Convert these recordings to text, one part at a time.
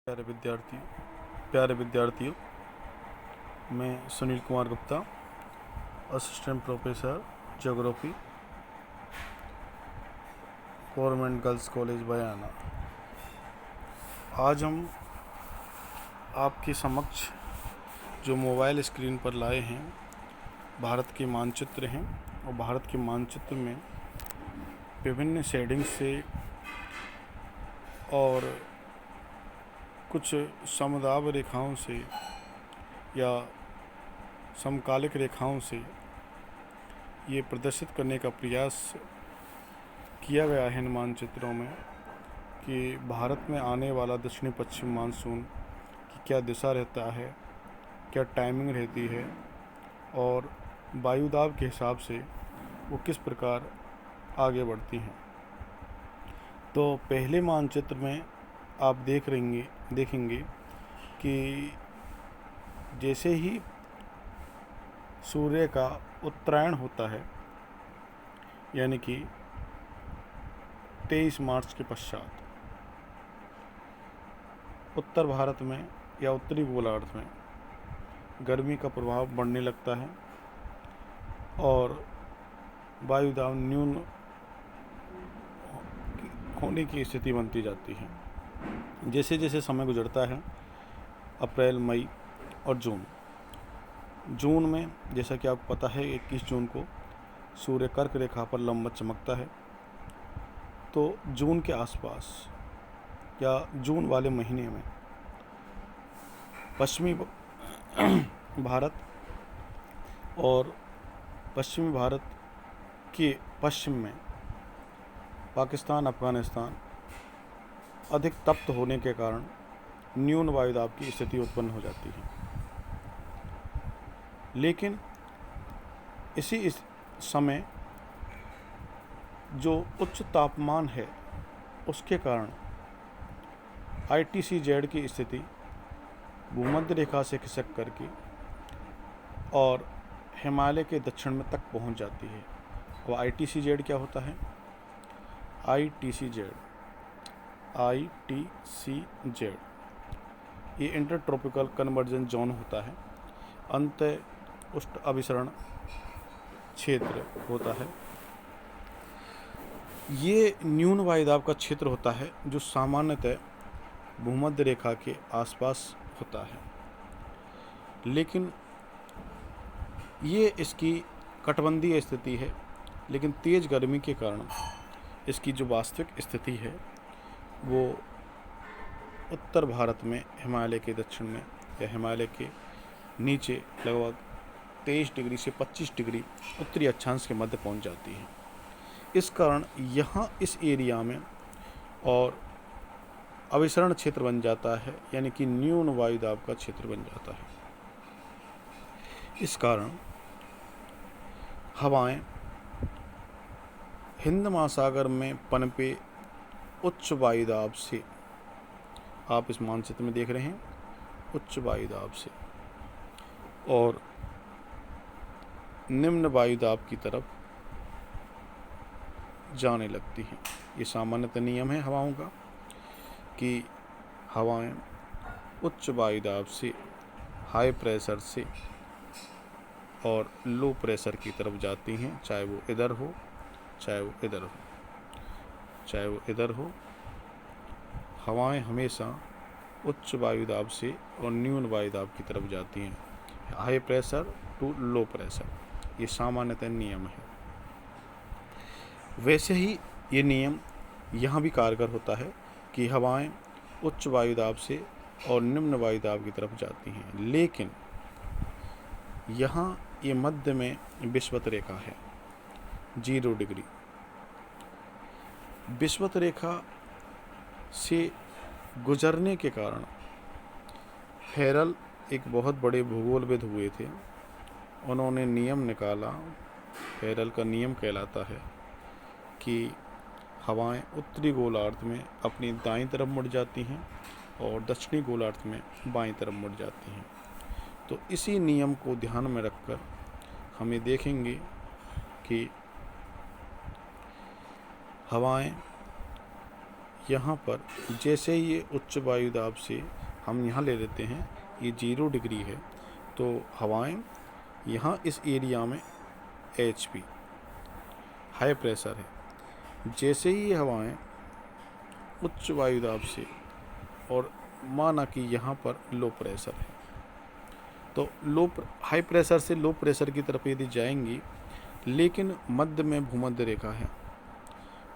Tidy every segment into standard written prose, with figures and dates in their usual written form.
प्यारे विद्यार्थियों, मैं Sunil Kumar Gupta, assistant professor geography, government girls college Bayana. आज हम आपके समक्ष जो मोबाइल स्क्रीन पर लाए हैं भारत के मानचित्र हैं, और भारत के मानचित्र में विभिन्न शेडिंग्स से और कुछ समदाब रेखाओं से या समकालिक रेखाओं से ये प्रदर्शित करने का प्रयास किया गया है इन मानचित्रों में कि भारत में आने वाला दक्षिणी पश्चिम मानसून की क्या दिशा रहता है, क्या टाइमिंग रहती है और वायुदाब के हिसाब से वो किस प्रकार आगे बढ़ती हैं। तो पहले मानचित्र में आप देखेंगे कि जैसे ही सूर्य का उत्तरायण होता है, यानी कि 23 मार्च के पश्चात उत्तर भारत में या उत्तरी गोलार्ध में गर्मी का प्रभाव बढ़ने लगता है और वायुदाब न्यून होने की स्थिति बनती जाती है। जैसे जैसे समय गुजरता है, अप्रैल, मई और जून में जैसा कि आपको पता है 21 जून को सूर्य कर्क रेखा पर लंबवत चमकता है। तो जून के आसपास या जून वाले महीने में पश्चिमी भारत और पश्चिमी भारत के पश्चिम में पाकिस्तान, अफ़गानिस्तान अधिक तप्त होने के कारण न्यून वायुदाब की स्थिति उत्पन्न हो जाती है। लेकिन इसी समय जो उच्च तापमान है उसके कारण ITCZ की स्थिति भूमध्य रेखा से खिसक करके और हिमालय के दक्षिण में तक पहुंच जाती है। और ITCZ क्या होता है? ITCZ ये इंटर ट्रॉपिकल कन्वर्जेंस जोन होता है, अंत उष्ण अभिसरण क्षेत्र होता है। ये न्यून वायुदाब का क्षेत्र होता है जो सामान्यतः भूमध्य रेखा के आसपास होता है, लेकिन ये इसकी कटिबंधीय स्थिति है। लेकिन तेज़ गर्मी के कारण इसकी जो वास्तविक स्थिति है वो उत्तर भारत में हिमालय के दक्षिण में या हिमालय के नीचे लगभग 23 डिग्री से 25 डिग्री उत्तरी अक्षांश के मध्य पहुंच जाती है। इस कारण यहाँ इस एरिया में और अभिसरण क्षेत्र बन जाता है, यानी कि न्यून वायुदाब का क्षेत्र बन जाता है। इस कारण हवाएं हिंद महासागर में पनपे उच्च वायुदाब से, आप इस मानचित्र में देख रहे हैं, उच्च वायुदाब से और निम्न वायुदाब की तरफ जाने लगती हैं। ये सामान्यतः नियम है हवाओं का कि हवाएं उच्च वायुदाब से, हाई प्रेशर से और लो प्रेशर की तरफ जाती हैं, चाहे वो इधर हो चाहे वो इधर हो, चाहे वो इधर हो। हवाएं हमेशा उच्च वायुदाब से और न्यून वायुदाब की तरफ जाती हैं, high pressure to low pressure. ये सामान्यतः नियम है। वैसे ही ये नियम यहाँ भी कारगर होता है कि हवाएं उच्च वायुदाब से और निम्न वायुदाब की तरफ जाती हैं, लेकिन यहाँ ये मध्य में विषुवत रेखा है 0 डिग्री। विषुवत रेखा से गुजरने के कारण हेरल एक बहुत बड़े भूगोलविद हुए थे, उन्होंने नियम निकाला। हेरल का नियम कहलाता है कि हवाएं उत्तरी गोलार्ध में अपनी दाईं तरफ मुड़ जाती हैं और दक्षिणी गोलार्ध में बाईं तरफ मुड़ जाती हैं। तो इसी नियम को ध्यान में रखकर हमें देखेंगे कि हवाएं यहाँ पर जैसे ही ये उच्च वायु दाब से हम यहाँ ले लेते हैं, ये 0 डिग्री है, तो हवाएं यहाँ इस एरिया में HP हाई प्रेशर है। जैसे ही ये हवाएं उच्च वायु दाब से, और माना कि यहाँ पर लो प्रेशर है, तो हाई प्रेशर से लो प्रेशर की तरफ यदि जाएंगी, लेकिन मध्य में भूमध्य रेखा है,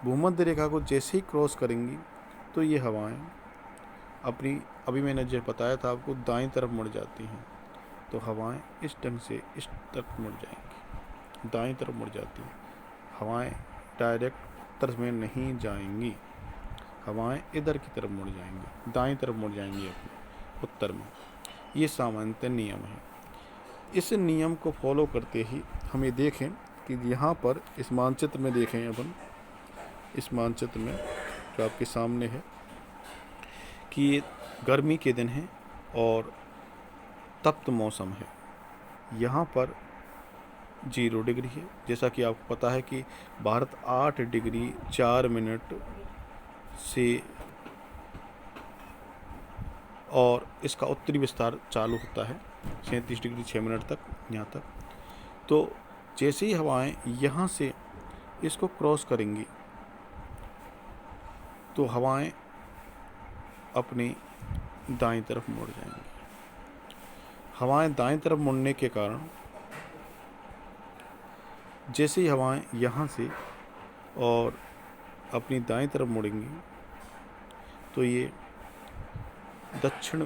भूमध्य रेखा को जैसे ही क्रॉस करेंगी तो ये हवाएं अपनी, अभी मैंने जो बताया था आपको, दाईं तरफ मुड़ जाती हैं। तो हवाएं इस ढंग से इस तरफ मुड़ जाएंगी, दाईं तरफ मुड़ जाती हैं। हवाएं डायरेक्ट उत्तर में नहीं जाएंगी, हवाएं इधर की तरफ मुड़ जाएंगी, दाईं तरफ मुड़ जाएंगी अपने उत्तर में। ये सामान्यतः नियम है। इस नियम को फॉलो करते ही हमें देखें कि यहाँ पर इस मानचित्र में देखें, अपन इस मानचित्र में जो आपके सामने है, कि ये गर्मी के दिन है और तप्त मौसम है। यहाँ पर 0 डिग्री है, जैसा कि आपको पता है कि भारत 8 डिग्री 4 मिनट से और इसका उत्तरी विस्तार चालू होता है 37 डिग्री 6 मिनट तक, यहाँ तक। तो जैसे ही हवाएं यहाँ से इसको क्रॉस करेंगी तो हवाएं अपनी दाईं तरफ मुड़ जाएंगी। हवाएं दाईं तरफ मुड़ने के कारण जैसे ही हवाएं यहाँ से और अपनी दाईं तरफ मुड़ेंगी तो ये दक्षिण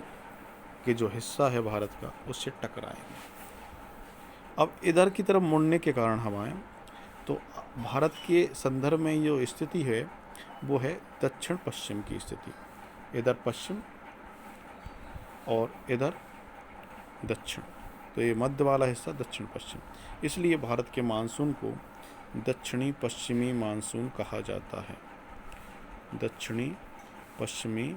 के जो हिस्सा है भारत का, उससे टकराएंगे। अब इधर की तरफ मुड़ने के कारण हवाएं, तो भारत के संदर्भ में जो स्थिति है वो है दक्षिण पश्चिम की स्थिति। इधर पश्चिम और इधर दक्षिण, तो ये मध्य वाला हिस्सा दक्षिण पश्चिम। इसलिए भारत के मानसून को दक्षिणी पश्चिमी मानसून कहा जाता है। दक्षिणी पश्चिमी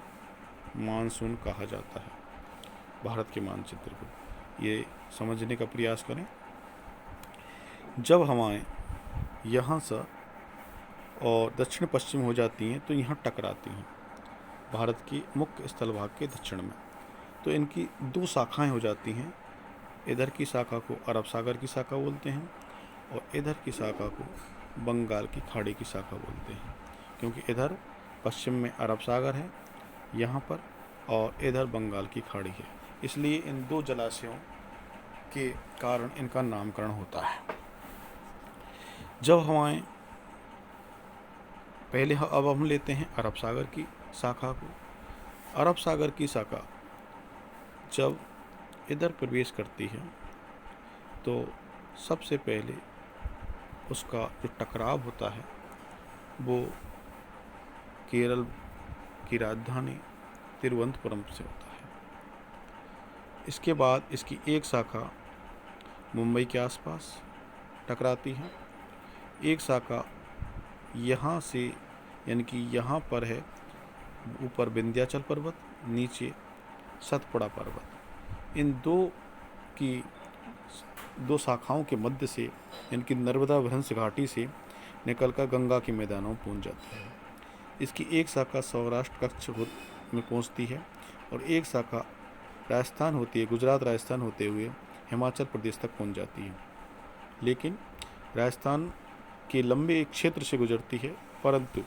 मानसून कहा जाता है भारत के मानचित्र को। ये समझने का प्रयास करें। जब हवाएं यहाँ से और दक्षिण पश्चिम हो जाती हैं तो यहाँ टकराती हैं भारत की मुख्य स्थल भाग के दक्षिण में। तो इनकी 2 शाखाएं हो जाती हैं। इधर की शाखा को अरब सागर की शाखा बोलते हैं और इधर की शाखा को बंगाल की खाड़ी की शाखा बोलते हैं, क्योंकि इधर पश्चिम में अरब सागर है यहाँ पर और इधर बंगाल की खाड़ी है। इसलिए इन 2 जलाशयों के कारण इनका नामकरण होता है। जब हवाएं पहले अब हम लेते हैं अरब सागर की शाखा को। अरब सागर की शाखा जब इधर प्रवेश करती है तो सबसे पहले उसका जो टकराव होता है वो केरल की राजधानी तिरुवनंतपुरम से होता है। इसके बाद इसकी एक शाखा मुंबई के आसपास टकराती है। एक शाखा यहाँ से, यानी कि यहाँ पर है, ऊपर विंध्याचल पर्वत, नीचे सतपुड़ा पर्वत। इन 2 शाखाओं के मध्य से, इनकी नर्मदा भ्रंश घाटी से निकलकर गंगा के मैदानों में पहुँच जाती है। इसकी एक शाखा सौराष्ट्र कच्छ में पहुँचती है और एक शाखा राजस्थान होती है, गुजरात राजस्थान होते हुए हिमाचल प्रदेश तक पहुँच जाती है। लेकिन राजस्थान के लंबे एक क्षेत्र से गुजरती है, परंतु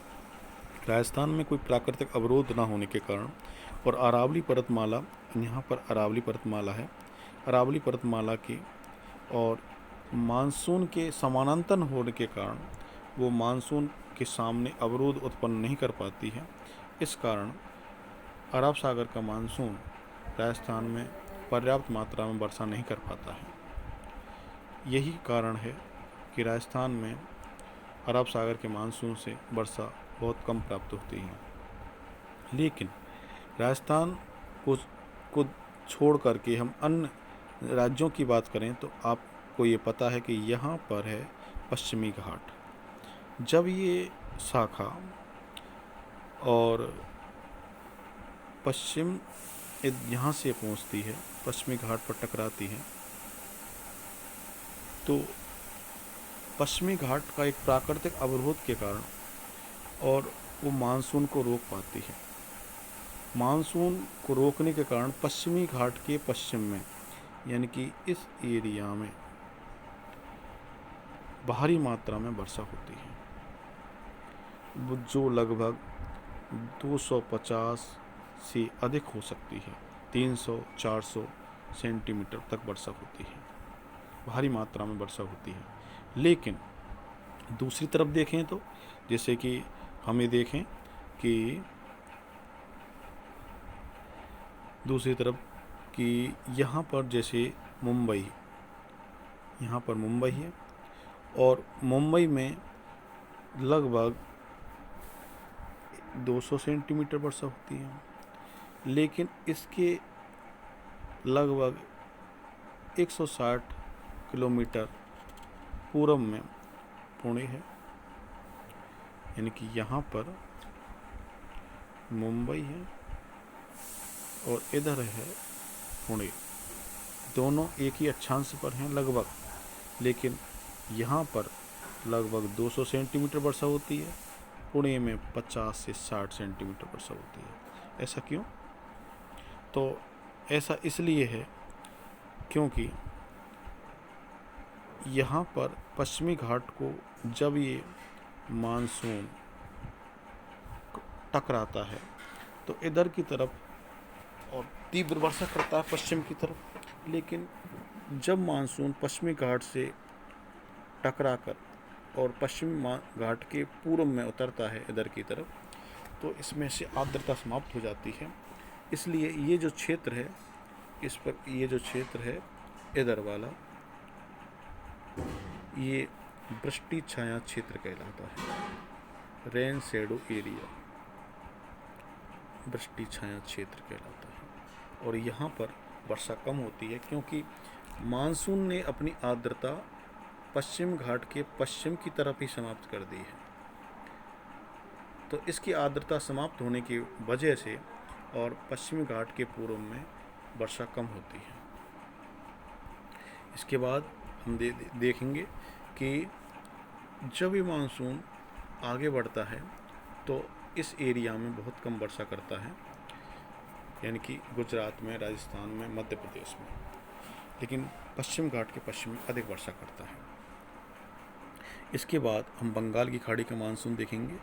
राजस्थान में कोई प्राकृतिक अवरोध न होने के कारण और अरावली पर्वतमाला, यहाँ पर अरावली पर्वतमाला है, अरावली पर्वतमाला के और मानसून के समानांतर होने के कारण वो मानसून के सामने अवरोध उत्पन्न नहीं कर पाती है। इस कारण अरब सागर का मानसून राजस्थान में पर्याप्त मात्रा में वर्षा नहीं कर पाता है। यही कारण है कि राजस्थान में अरब सागर के मानसून से वर्षा बहुत कम प्राप्त होती है। लेकिन राजस्थान को छोड़ करके हम अन्य राज्यों की बात करें तो आपको ये पता है कि यहाँ पर है पश्चिमी घाट। जब ये शाखा और पश्चिम यहाँ से पहुँचती है, पश्चिमी घाट पर टकराती है, तो पश्चिमी घाट का एक प्राकृतिक अवरोध के कारण और वो मानसून को रोक पाती है। मानसून को रोकने के कारण पश्चिमी घाट के पश्चिम में, यानी कि इस एरिया में भारी मात्रा में वर्षा होती है, जो लगभग 250 से अधिक हो सकती है। 300-400 सेंटीमीटर तक वर्षा होती है, भारी मात्रा में वर्षा होती है। लेकिन दूसरी तरफ देखें तो, जैसे कि हमें देखें कि दूसरी तरफ कि यहाँ पर जैसे मुंबई, यहाँ पर मुंबई है और मुंबई में लगभग 200 सेंटीमीटर वर्षा होती है। लेकिन इसके लगभग 160 किलोमीटर पूर्व में पुणे है, यानी कि यहाँ पर मुंबई है और इधर है पुणे। दोनों एक ही अक्षांश पर हैं लगभग, लेकिन यहाँ पर लगभग 200 सेंटीमीटर वर्षा होती है, पुणे में 50 से 60 सेंटीमीटर वर्षा होती है। ऐसा क्यों? तो ऐसा इसलिए है क्योंकि यहाँ पर पश्चिमी घाट को जब ये मानसून टकराता है तो इधर की तरफ और तीव्र वर्षा करता है पश्चिम की तरफ। लेकिन जब मानसून पश्चिमी घाट से टकराकर और पश्चिमी घाट के पूर्व में उतरता है इधर की तरफ, तो इसमें से आर्द्रता समाप्त हो जाती है। इसलिए ये जो क्षेत्र है, इस पर ये जो क्षेत्र है इधर वाला, ये वृष्टि छाया क्षेत्र कहलाता है। रेन शेडो एरिया वृष्टि छाया क्षेत्र कहलाता है। और यहाँ पर वर्षा कम होती है क्योंकि मानसून ने अपनी आर्द्रता पश्चिम घाट के पश्चिम की तरफ ही समाप्त कर दी है। तो इसकी आर्द्रता समाप्त होने की वजह से और पश्चिमी घाट के पूर्व में वर्षा कम होती है। इसके बाद हम देखेंगे कि जब ये मानसून आगे बढ़ता है तो इस एरिया में बहुत कम वर्षा करता है, यानी कि गुजरात में, राजस्थान में, मध्य प्रदेश में। लेकिन पश्चिम घाट के पश्चिम में अधिक वर्षा करता है। इसके बाद हम बंगाल की खाड़ी का मानसून देखेंगे।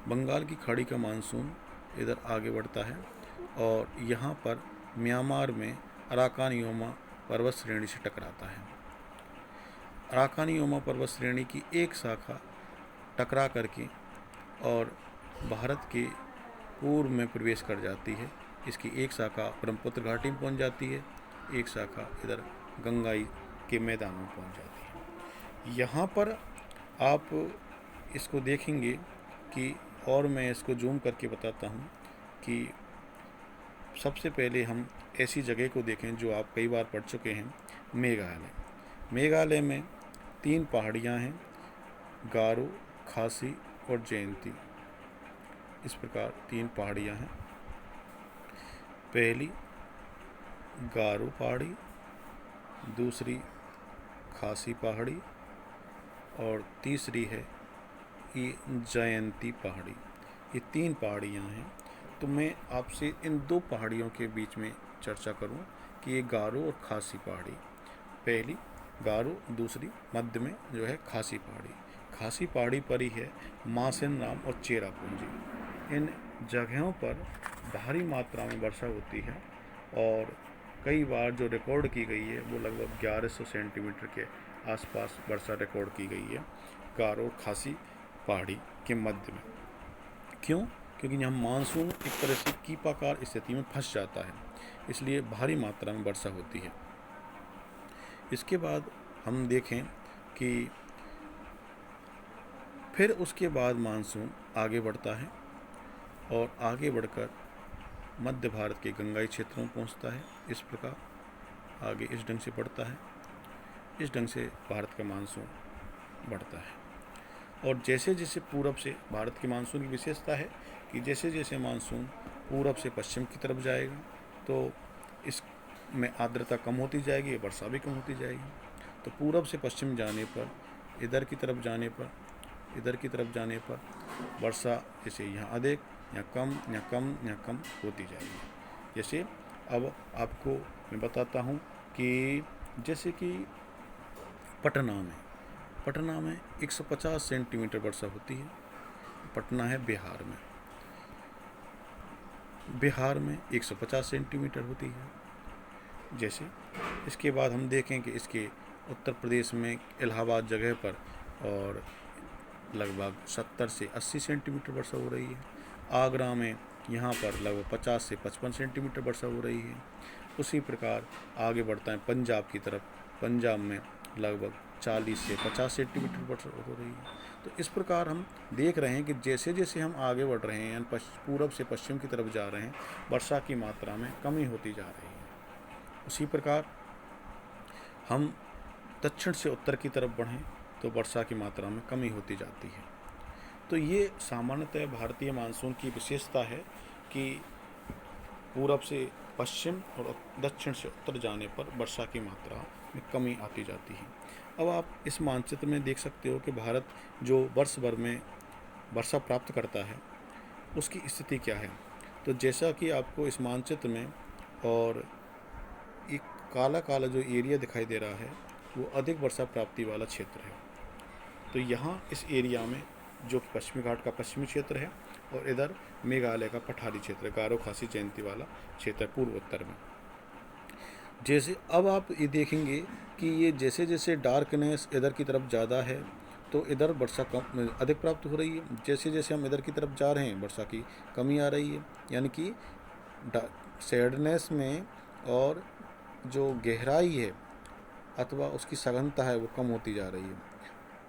बंगाल की खाड़ी का मानसून इधर आगे बढ़ता है और यहाँ पर म्यांमार में अराकानयोमा पर्वत श्रेणी से टकराता है। अराकानयोमा पर्वत श्रेणी की एक शाखा टकरा करके और भारत के पूर्व में प्रवेश कर जाती है। इसकी एक शाखा ब्रह्मपुत्र घाटी में पहुंच जाती है, एक शाखा इधर गंगाई के मैदानों में पहुंच जाती है। यहाँ पर आप इसको देखेंगे कि, और मैं इसको जूम करके बताता हूँ कि सबसे पहले हम ऐसी जगह को देखें जो आप कई बार पढ़ चुके हैं, मेघालय। मेघालय में 3 पहाड़ियाँ हैं, गारो, खासी और जयंती। इस प्रकार 3 पहाड़ियाँ हैं। पहली गारो पहाड़ी, दूसरी खासी पहाड़ी और तीसरी है ये जयंती पहाड़ी। ये 3 पहाड़ियाँ हैं। तो मैं आपसे इन 2 पहाड़ियों के बीच में चर्चा करूं कि ये गारो और खासी पहाड़ी, पहली गारो, दूसरी मध्य में जो है खासी पहाड़ी। खासी पहाड़ी पर ही है मासिन राम और चेरापूंजी। इन जगहों पर भारी मात्रा में वर्षा होती है और कई बार जो रिकॉर्ड की गई है वो लगभग 1100 सेंटीमीटर के आसपास वर्षा रिकॉर्ड की गई है गारो और खासी पहाड़ी के मध्य में। क्यों? क्योंकि यहाँ मानसून एक तरह से कीपाकार स्थिति में फंस जाता है, इसलिए भारी मात्रा में वर्षा होती है। इसके बाद हम देखें कि फिर उसके बाद मानसून आगे बढ़ता है और आगे बढ़कर मध्य भारत के गंगाई क्षेत्रों में पहुँचता है। इस प्रकार आगे इस ढंग से बढ़ता है। इस ढंग से भारत का मानसून बढ़ता है। और जैसे जैसे पूरब से, भारत की मानसून की विशेषता है कि जैसे जैसे मानसून पूरब से पश्चिम की तरफ जाएगा तो इसमें आर्द्रता कम होती जाएगी, वर्षा भी कम होती जाएगी। तो पूरब से पश्चिम जाने पर, इधर की तरफ जाने पर इधर की तरफ जाने पर वर्षा जैसे यहाँ अधिक या कम या कम या कम होती जाएगी। जैसे अब आपको मैं बताता हूँ कि जैसे कि पटना में 150 सेंटीमीटर वर्षा होती है। पटना है बिहार में 150 सेंटीमीटर होती है। जैसे इसके बाद हम देखें कि इसके उत्तर प्रदेश में इलाहाबाद जगह पर और लगभग 70 से 80 सेंटीमीटर वर्षा हो रही है। आगरा में यहाँ पर लगभग 50 से 55 सेंटीमीटर वर्षा हो रही है। उसी प्रकार आगे बढ़ता है पंजाब की तरफ। पंजाब में लगभग 40 से 50 सेंटीमीटर वर्षा हो रही है। तो इस प्रकार हम देख रहे हैं कि जैसे जैसे हम आगे बढ़ रहे हैं यानी पूरब से पश्चिम की तरफ जा रहे हैं, वर्षा की मात्रा में कमी होती जा रही है। उसी प्रकार हम दक्षिण से उत्तर की तरफ बढ़ें तो वर्षा की मात्रा में कमी होती जाती है। तो ये सामान्यतः भारतीय मानसून की विशेषता है कि पूरब से पश्चिम और दक्षिण से उत्तर जाने पर वर्षा की मात्रा में कमी आती जाती है। अब आप इस मानचित्र में देख सकते हो कि भारत जो वर्ष भर में वर्षा प्राप्त करता है उसकी स्थिति क्या है। तो जैसा कि आपको इस मानचित्र में और एक काला काला जो एरिया दिखाई दे रहा है वो अधिक वर्षा प्राप्ति वाला क्षेत्र है। तो यहाँ इस एरिया में जो कि पश्चिमी घाट का पश्चिमी क्षेत्र है और इधर मेघालय का पठारी क्षेत्र, गारो खासी जयंती वाला क्षेत्र पूर्व उत्तर में। जैसे अब आप ये देखेंगे कि ये जैसे जैसे डार्कनेस इधर की तरफ ज़्यादा है तो इधर वर्षा कम अधिक प्राप्त हो रही है। जैसे जैसे हम इधर की तरफ जा रहे हैं वर्षा की कमी आ रही है, यानी कि सैडनेस में और जो गहराई है अथवा उसकी सघनता है वो कम होती जा रही है।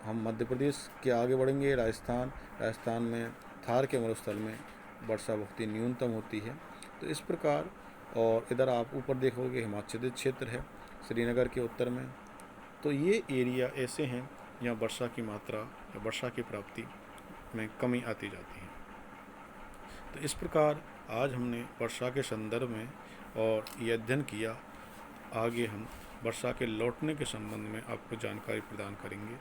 हम मध्य प्रदेश के आगे बढ़ेंगे, राजस्थान में थार के मरुस्थल में वर्षा बहुत ही न्यूनतम होती है। तो इस प्रकार और इधर आप ऊपर देखोगे हिमाचली क्षेत्र है श्रीनगर के उत्तर में। तो ये एरिया ऐसे हैं जहाँ वर्षा की मात्रा या वर्षा की प्राप्ति में कमी आती जाती है। तो इस प्रकार आज हमने वर्षा के संदर्भ में और ये अध्ययन किया। आगे हम वर्षा के लौटने के संबंध में आपको जानकारी प्रदान करेंगे।